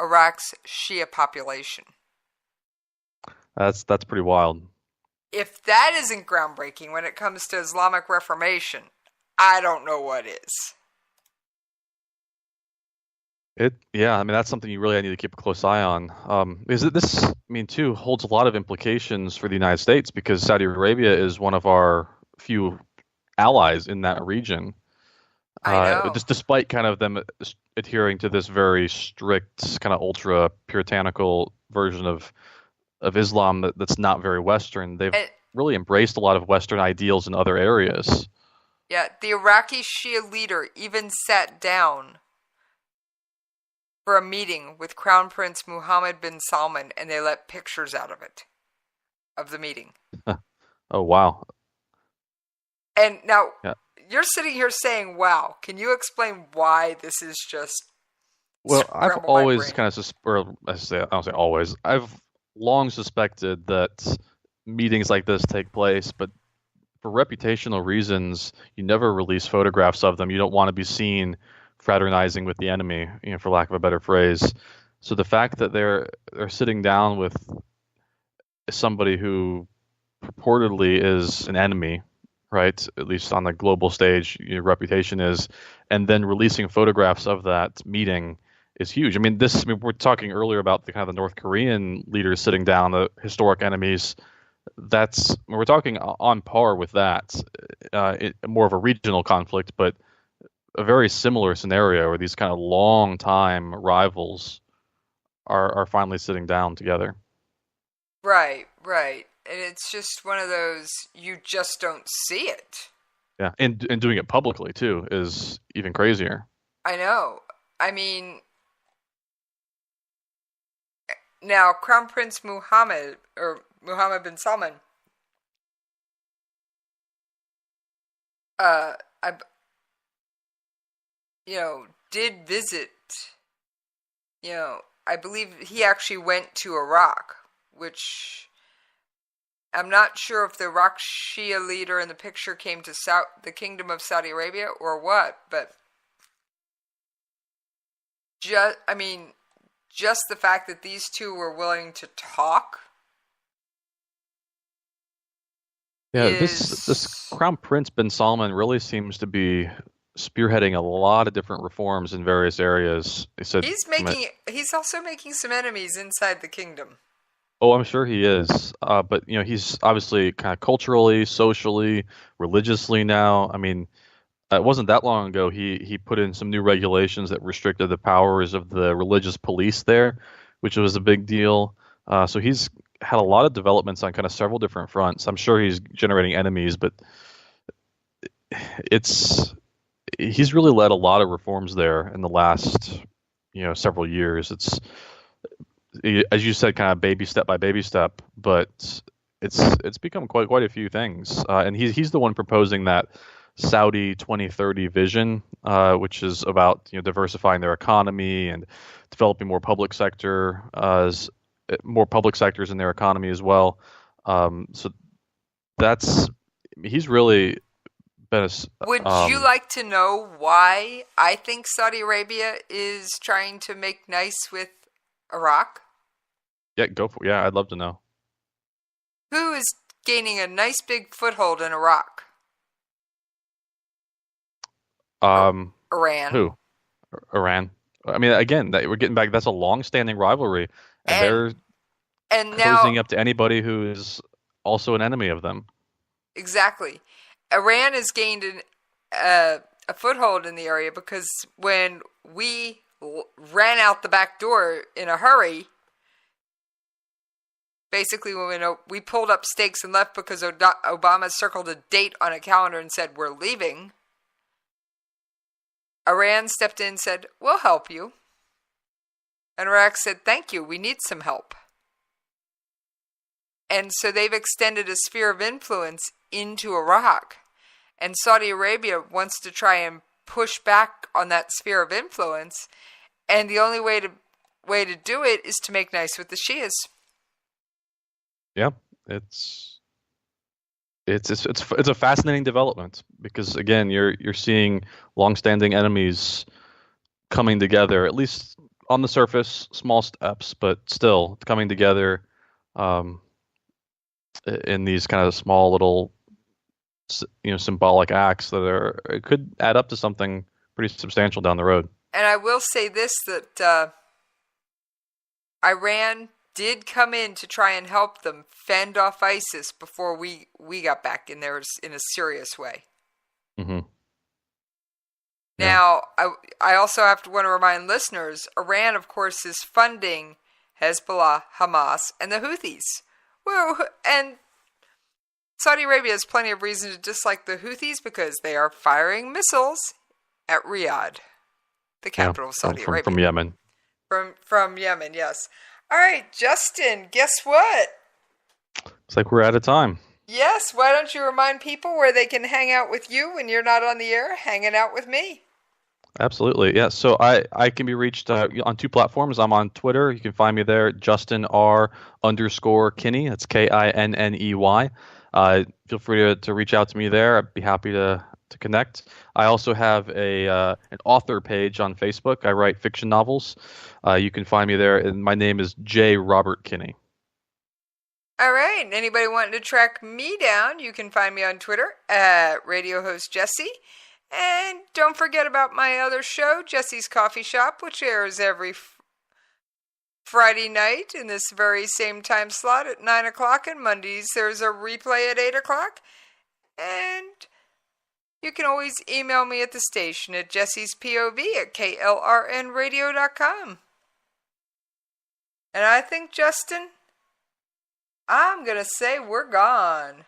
Iraq's Shia population. That's pretty wild. If that isn't groundbreaking when it comes to Islamic Reformation, I don't know what is. Yeah, I mean that's something you really need to keep a close eye on. Is that this? I mean, too holds a lot of implications for the United States because Saudi Arabia is one of our few allies in that region. I know. Just despite kind of them adhering to this very strict, kind of ultra puritanical version of Islam that's not very Western, they've And, really embraced a lot of Western ideals in other areas. yeah, the Iraqi Shia leader even sat down for a meeting with Crown Prince Mohammed bin Salman, and they let pictures out of it, of the meeting. Oh wow. And now, Yeah. you're sitting here saying, wow, can you explain why this is just Well, I've scramble my always brain? kind of, or I don't say always. I've long suspected that meetings like this take place, but for reputational reasons, you never release photographs of them. You don't want to be seen fraternizing with the enemy, for lack of a better phrase. So the fact that they're sitting down with somebody who purportedly is an enemy, right? At least on the global stage, your reputation is, and then releasing photographs of that meeting is huge. I mean, we're talking earlier about the kind of the North Korean leaders sitting down, the historic enemies. We're talking on par with that, more of a regional conflict, but a very similar scenario where these kind of long time rivals are finally sitting down together. Right, right. And it's just one of those, you just don't see it. Yeah, and doing it publicly too is even crazier. I know. I mean, now Crown Prince Mohammed, or Mohammed bin Salman, I, did visit, I believe he actually went to Iraq, which I'm not sure if the Iraq Shia leader in the picture came to the Kingdom of Saudi Arabia or what, but just the fact that these two were willing to talk. Yeah, this Crown Prince bin Salman really seems to be spearheading a lot of different reforms in various areas. He said he's also making some enemies inside the kingdom. Oh, I'm sure he is. But he's obviously kind of culturally, socially, religiously now. I mean, it wasn't that long ago he put in some new regulations that restricted the powers of the religious police there, which was a big deal. So he's had a lot of developments on kind of several different fronts. I'm sure he's generating enemies, but he's really led a lot of reforms there in the last several years. It's, as you said, kind of baby step by baby step, but it's become quite a few things. And he's the one proposing that Saudi 2030 vision, which is about diversifying their economy and developing more public sectors in their economy as well. So he's really been Would you like to know why I think Saudi Arabia is trying to make nice with Iraq? Yeah, go for it. Yeah, I'd love to know. Who is gaining a nice big foothold in Iraq? Iran. Who? Iran. I mean, again, we're getting back. That's a long-standing rivalry, and they're closing up to anybody who is also an enemy of them. Exactly. Iran has gained a foothold in the area because when we ran out the back door in a hurry, basically when we pulled up stakes and left because Obama circled a date on a calendar and said, we're leaving, Iran stepped in and said, we'll help you. And Iraq said, thank you, we need some help. And so they've extended a sphere of influence into Iraq. And Saudi Arabia wants to try and push back on that sphere of influence. And the only way to do it is to make nice with the Shias. Yeah, it's a fascinating development because again, you're seeing long-standing enemies coming together, at least on the surface, small steps, but still coming together in these kind of small little symbolic acts that could add up to something pretty substantial down the road. And I will say this, that Iran did come in to try and help them fend off ISIS before we got back in there in a serious way. Mm-hmm. Now, I also want to remind listeners, Iran, of course, is funding Hezbollah, Hamas, and the Houthis. Woo! And Saudi Arabia has plenty of reason to dislike the Houthis because they are firing missiles at Riyadh, the capital of Saudi Arabia. From Yemen. From Yemen, yes. All right, Justin, guess what? It's like we're out of time. Yes, why don't you remind people where they can hang out with you when you're not on the air, hanging out with me? Absolutely, yeah. So I can be reached on 2 platforms. I'm on Twitter. You can find me there, Justin R_Kinney. That's Kinney. Feel free to reach out to me there. I'd be happy to connect. I also have an author page on Facebook. I write fiction novels. You can find me there, and my name is J. Robert Kinney. All right. Anybody wanting to track me down, you can find me on Twitter at Radio Host Jesse. And don't forget about my other show, Jesse's Coffee Shop, which airs every Friday night in this very same time slot at 9 o'clock. And Mondays, there's a replay at 8 o'clock. And you can always email me at the station at Jesse's POV at KLRNRadio.com. And I think, Justin, I'm going to say we're gone.